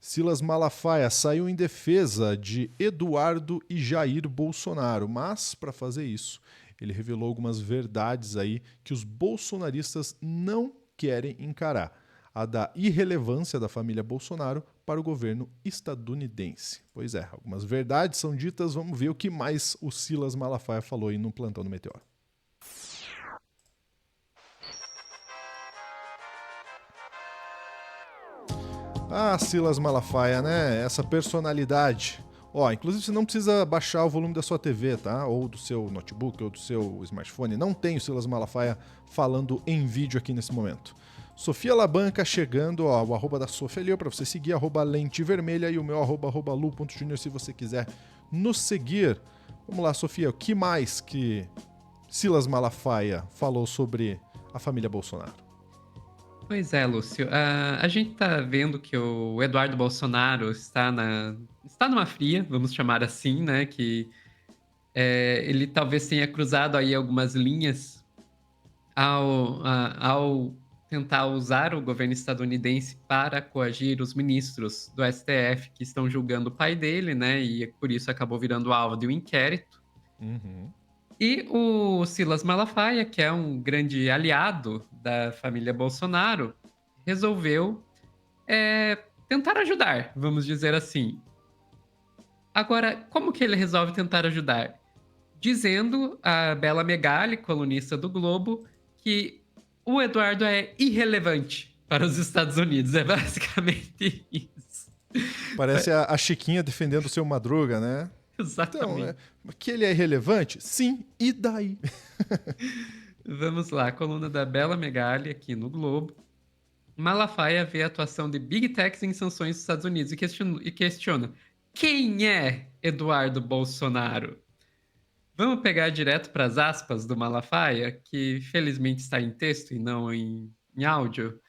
Silas Malafaia saiu em defesa de Eduardo e Jair Bolsonaro, mas para fazer isso, ele revelou algumas verdades aí que os bolsonaristas não querem encarar. A da irrelevância da família Bolsonaro para o governo estadunidense. Pois é, algumas verdades são ditas, vamos ver o que mais o Silas Malafaia falou aí no Plantão do Meteoro. Ah, Silas Malafaia, né? Essa personalidade. Ó, inclusive você não precisa baixar o volume da sua TV, tá? Ou do seu notebook, ou do seu smartphone. Não tem o Silas Malafaia falando em vídeo aqui nesse momento. Sofia Labanca chegando, ó, o arroba da Sofia ali para você seguir, arroba lente vermelha e o meu arroba lu.junior se você quiser nos seguir. Vamos lá, Sofia, o que mais que Silas Malafaia falou sobre a família Bolsonaro? Pois é, Lúcio. A gente tá vendo que o Eduardo Bolsonaro está numa fria, vamos chamar assim, né? Que ele talvez tenha cruzado aí algumas linhas ao tentar usar o governo estadunidense para coagir os ministros do STF que estão julgando o pai dele, né? E por isso acabou virando alvo de um inquérito. Uhum. E o Silas Malafaia, que é um grande aliado da família Bolsonaro, resolveu tentar ajudar, vamos dizer assim. Agora, como que ele resolve tentar ajudar? Dizendo a Bela Megali, colunista do Globo, que o Eduardo é irrelevante para os Estados Unidos. É basicamente isso. Parece a Chiquinha defendendo o seu Madruga, né? Então, Exatamente. que ele é irrelevante? Sim, e daí? Vamos lá, a coluna da Bela Megali aqui no Globo. Malafaia vê a atuação de Big Techs em sanções dos Estados Unidos e questiona quem é Eduardo Bolsonaro? Vamos pegar direto para as aspas do Malafaia, que felizmente está em texto e não em áudio.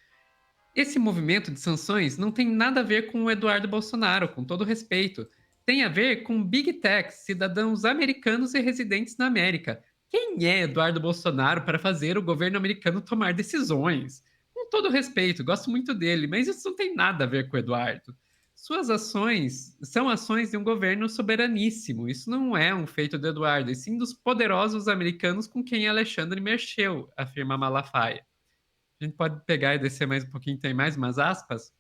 Esse movimento de sanções não tem nada a ver com o Eduardo Bolsonaro, com todo respeito. Tem a ver com Big Techs, cidadãos americanos e residentes na América. Quem é Eduardo Bolsonaro para fazer o governo americano tomar decisões? Com todo respeito, gosto muito dele, mas isso não tem nada a ver com o Eduardo. Suas ações são ações de um governo soberaníssimo. Isso não é um feito do Eduardo, e sim dos poderosos americanos com quem Alexandre mexeu, afirma Malafaia. A gente pode pegar e descer mais um pouquinho, tem mais umas aspas.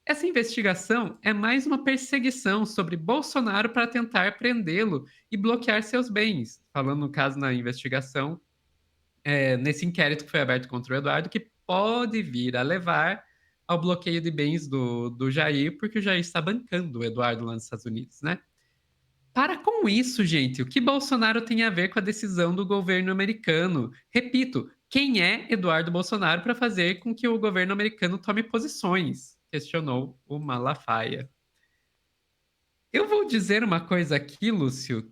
Essa investigação é mais uma perseguição sobre Bolsonaro para tentar prendê-lo e bloquear seus bens. Falando, no caso, na investigação, nesse inquérito que foi aberto contra o Eduardo, que pode vir a levar ao bloqueio de bens do Jair, porque o Jair está bancando o Eduardo lá nos Estados Unidos, né? Para com isso, gente. O que Bolsonaro tem a ver com a decisão do governo americano? Repito, quem é Eduardo Bolsonaro para fazer com que o governo americano tome posições? Questionou o Malafaia. Eu vou dizer uma coisa aqui, Lúcio,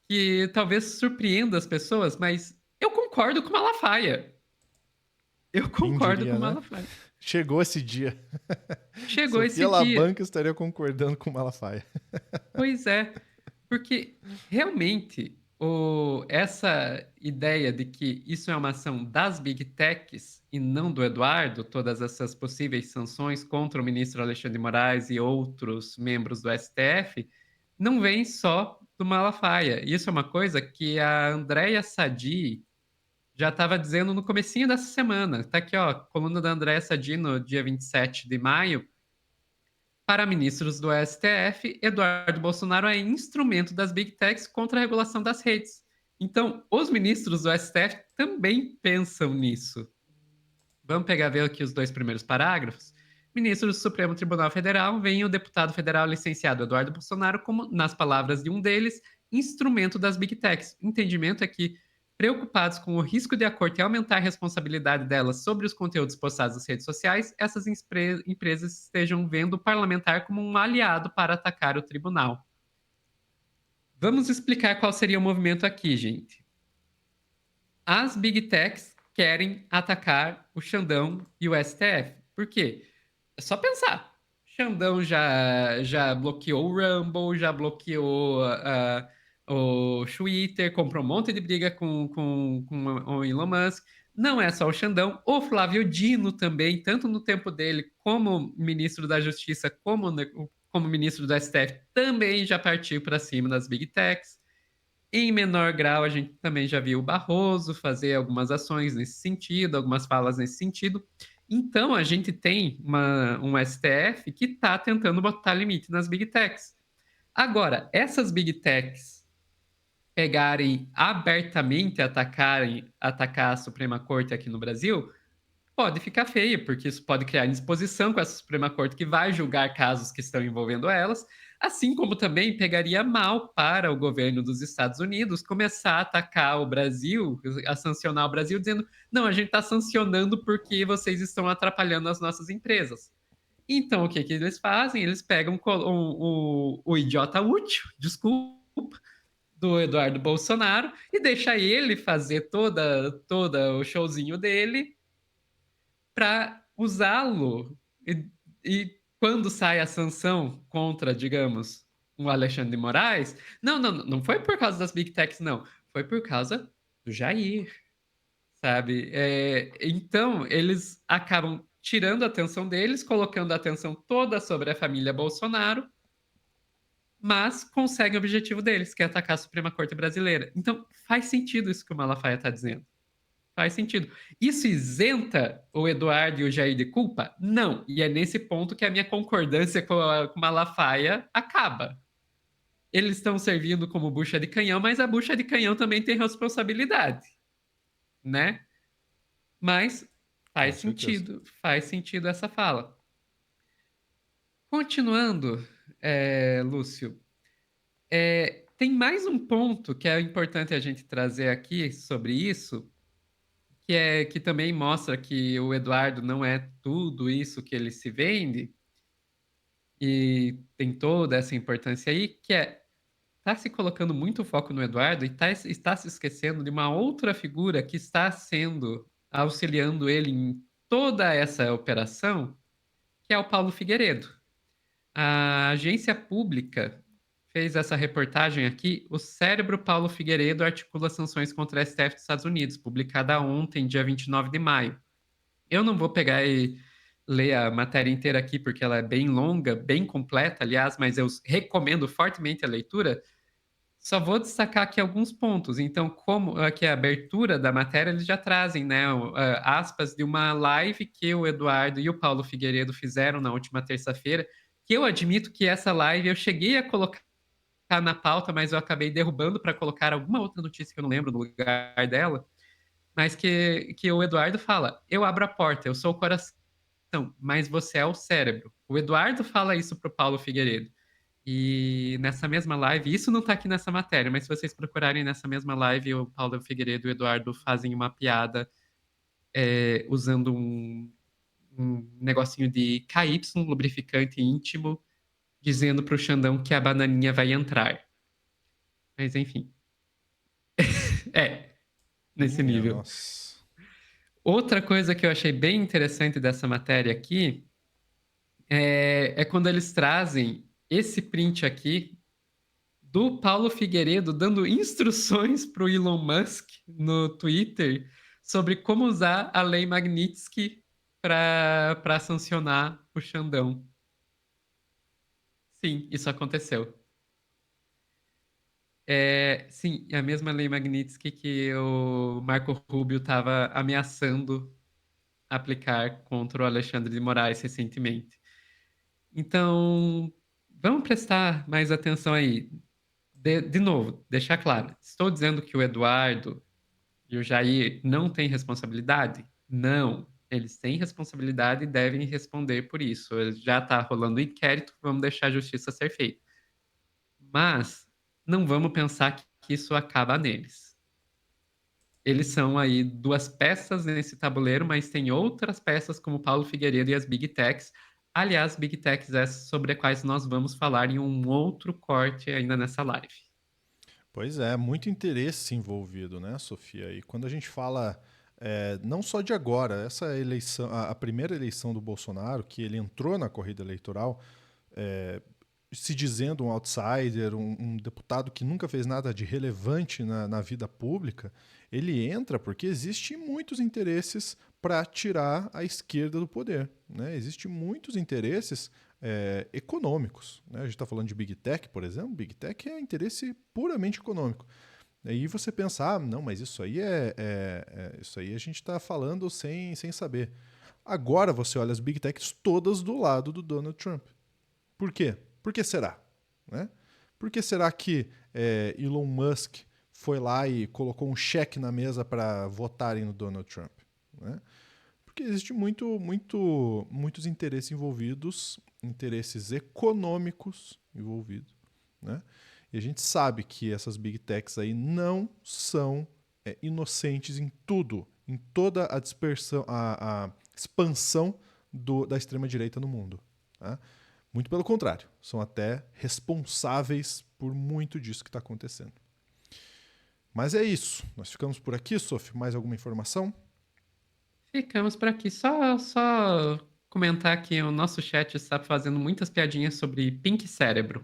que talvez surpreenda as pessoas, mas eu concordo com o Malafaia. Eu Quem concordo com diria, o né? Malafaia. Chegou esse dia. Chegou esse Sofia dia. Labanca estaria concordando com Malafaia. Pois é, porque realmente essa ideia de que isso é uma ação das Big Techs e não do Eduardo, todas essas possíveis sanções contra o ministro Alexandre de Moraes e outros membros do STF, não vem só do Malafaia. Isso é uma coisa que a Andréia Sadi já estava dizendo no comecinho dessa semana. Está aqui, ó, coluna da Andréia Sadi no dia 27 de maio, para ministros do STF, Eduardo Bolsonaro é instrumento das Big Techs contra a regulação das redes. Então, os ministros do STF também pensam nisso. Vamos pegar ver aqui os dois primeiros parágrafos. Ministro do Supremo Tribunal Federal veem o deputado federal licenciado Eduardo Bolsonaro como, nas palavras de um deles, instrumento das Big Techs. O entendimento é que, preocupados com o risco de a corte aumentar a responsabilidade delas sobre os conteúdos postados nas redes sociais, essas empresas estejam vendo o parlamentar como um aliado para atacar o tribunal. Vamos explicar qual seria o movimento aqui, gente. As Big Techs querem atacar o Xandão e o STF. Por quê? É só pensar. Xandão já bloqueou o Rumble, já bloqueou o Twitter, comprou um monte de briga com o Elon Musk. não é só o Xandão, o Flávio Dino também, tanto no tempo dele como ministro da Justiça, como ministro do STF, também já partiu para cima das Big Techs. Em menor grau, a gente também já viu o Barroso fazer algumas ações nesse sentido, algumas falas nesse sentido. Então, a gente tem um STF que está tentando botar limite nas Big Techs. Agora, essas Big Techs pegarem abertamente, atacar a Suprema Corte aqui no Brasil, pode ficar feio, porque isso pode criar indisposição com essa Suprema Corte que vai julgar casos que estão envolvendo elas, assim como também pegaria mal para o governo dos Estados Unidos começar a atacar o Brasil, a sancionar o Brasil, dizendo: não, a gente está sancionando porque vocês estão atrapalhando as nossas empresas. Então, o que, que eles fazem? Eles pegam o idiota útil, desculpa, do Eduardo Bolsonaro e deixa ele fazer toda o showzinho dele para usá-lo. E quando sai a sanção contra, digamos, o Alexandre de Moraes, não foi por causa das Big Techs, não. Foi por causa do Jair, sabe? Então, eles acabam tirando a atenção deles, colocando a atenção toda sobre a família Bolsonaro, mas conseguem o objetivo deles, que é atacar a Suprema Corte brasileira. Então, faz sentido isso que o Malafaia está dizendo. Faz sentido. Isso isenta o Eduardo e o Jair de culpa? Não. E é nesse ponto que a minha concordância com Malafaia acaba. Eles estão servindo como bucha de canhão, mas a bucha de canhão também tem responsabilidade, né? Mas Com certeza. faz sentido essa fala. Continuando, Lúcio, tem mais um ponto que é importante a gente trazer aqui sobre isso, que também mostra que o Eduardo não é tudo isso que ele se vende, e tem toda essa importância aí, que tá se colocando muito foco no Eduardo e está se esquecendo de uma outra figura que está auxiliando ele em toda essa operação, que é o Paulo Figueiredo. A agência pública fez essa reportagem aqui. O cérebro Paulo Figueiredo articula sanções contra a STF dos Estados Unidos, publicada ontem, dia 29 de maio. Eu não vou pegar e ler a matéria inteira aqui, porque ela é bem longa, bem completa, aliás, mas eu recomendo fortemente a leitura. Só vou destacar aqui alguns pontos. Então, como aqui a abertura da matéria, eles já trazem, né, aspas de uma live que o Eduardo e o Paulo Figueiredo fizeram na última terça-feira, que eu admito que essa live eu cheguei a colocar na pauta, mas eu acabei derrubando para colocar alguma outra notícia que eu não lembro no lugar dela, mas que o Eduardo fala: eu abro a porta, eu sou o coração, mas você é o cérebro. O Eduardo fala isso para o Paulo Figueiredo. E nessa mesma live, isso não está aqui nessa matéria, mas se vocês procurarem nessa mesma live, o Paulo Figueiredo e o Eduardo fazem uma piada usando um negocinho de KY, lubrificante íntimo, dizendo para o Xandão que a bananinha vai entrar. Mas enfim, nesse Minha nível. nossa. Outra coisa que eu achei bem interessante dessa matéria aqui é quando eles trazem esse print aqui do Paulo Figueiredo dando instruções para o Elon Musk no Twitter sobre como usar a lei Magnitsky para sancionar o Xandão. Sim, isso aconteceu. Sim, é a mesma lei Magnitsky que o Marco Rubio estava ameaçando aplicar contra o Alexandre de Moraes recentemente. Então, vamos prestar mais atenção aí. De novo, deixar claro, estou dizendo que o Eduardo e o Jair não têm responsabilidade? Não, eles têm responsabilidade e devem responder por isso. Já está rolando inquérito, vamos deixar a justiça ser feita. Mas não vamos pensar que isso acaba neles. Eles são aí duas peças nesse tabuleiro, mas tem outras peças como Paulo Figueiredo e as Big Techs. Aliás, Big Techs essas sobre as quais nós vamos falar em um outro corte ainda nessa live. Pois é, muito interesse envolvido, né, Sofia? E quando a gente fala não só de agora, essa eleição, a primeira eleição do Bolsonaro, que ele entrou na corrida eleitoral, se dizendo um outsider, um deputado que nunca fez nada de relevante na vida pública, ele entra porque existem muitos interesses para tirar a esquerda do poder. Né? Existem muitos interesses econômicos. Né? A gente está falando de Big Tech, por exemplo. Big Tech é interesse puramente econômico. Aí você pensa, não, mas isso aí isso aí a gente está falando sem saber. Agora você olha as Big Techs todas do lado do Donald Trump. Por quê? Por que será? Né? Por que será que Elon Musk foi lá e colocou um cheque na mesa para votarem no Donald Trump? Né? Porque existe muitos interesses envolvidos, interesses econômicos envolvidos. Né? E a gente sabe que essas big techs aí não são inocentes em tudo, em toda a dispersão, a expansão da extrema-direita no mundo. Tá? Muito pelo contrário, são até responsáveis por muito disso que está acontecendo. Mas é isso. Nós ficamos por aqui, Sophie. Mais alguma informação? Ficamos por aqui. Só comentar que o nosso chat está fazendo muitas piadinhas sobre Pink Cérebro.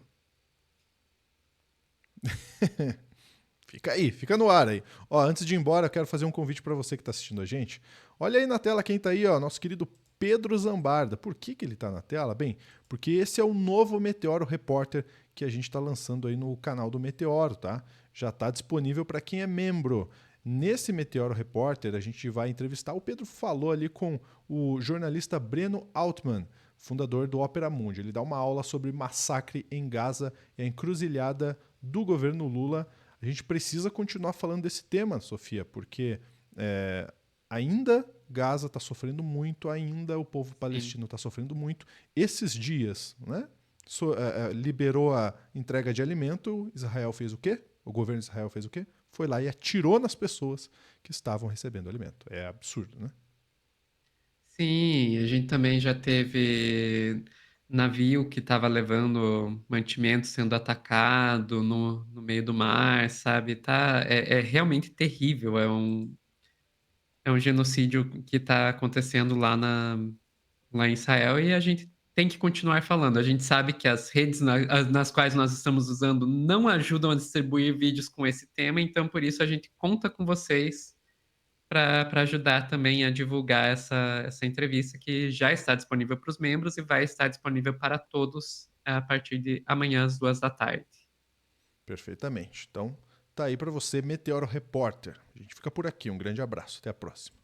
Fica aí, fica no ar aí. Ó, antes de ir embora, eu quero fazer um convite para você que está assistindo a gente. Olha aí na tela quem está aí, ó, nosso querido Pedro Zambarda. Por que ele está na tela? Bem, porque esse é o novo Meteoro Repórter que a gente está lançando aí no canal do Meteoro, tá? Já está disponível para quem é membro. Nesse Meteoro Repórter, a gente vai entrevistar. O Pedro falou ali com o jornalista Breno Altman, fundador do Opera Mundi. Ele dá uma aula sobre massacre em Gaza e a encruzilhada do governo Lula. A gente precisa continuar falando desse tema, Sofia, porque ainda Gaza está sofrendo muito, ainda o povo palestino está sofrendo muito. Esses dias, né, liberou a entrega de alimento, Israel fez o quê? O governo de Israel fez o quê? Foi lá e atirou nas pessoas que estavam recebendo alimento. É absurdo, né? Sim, a gente também já teve navio que estava levando mantimento sendo atacado no meio do mar, sabe? É realmente terrível. É um genocídio que está acontecendo lá em Israel e a gente tem que continuar falando. A gente sabe que as redes nas quais nós estamos usando não ajudam a distribuir vídeos com esse tema, então por isso a gente conta com vocês para ajudar também a divulgar essa entrevista que já está disponível para os membros e vai estar disponível para todos a partir de amanhã às 2 da tarde. Perfeitamente. Então, tá aí para você, Meteoro Repórter. A gente fica por aqui. Um grande abraço. Até a próxima.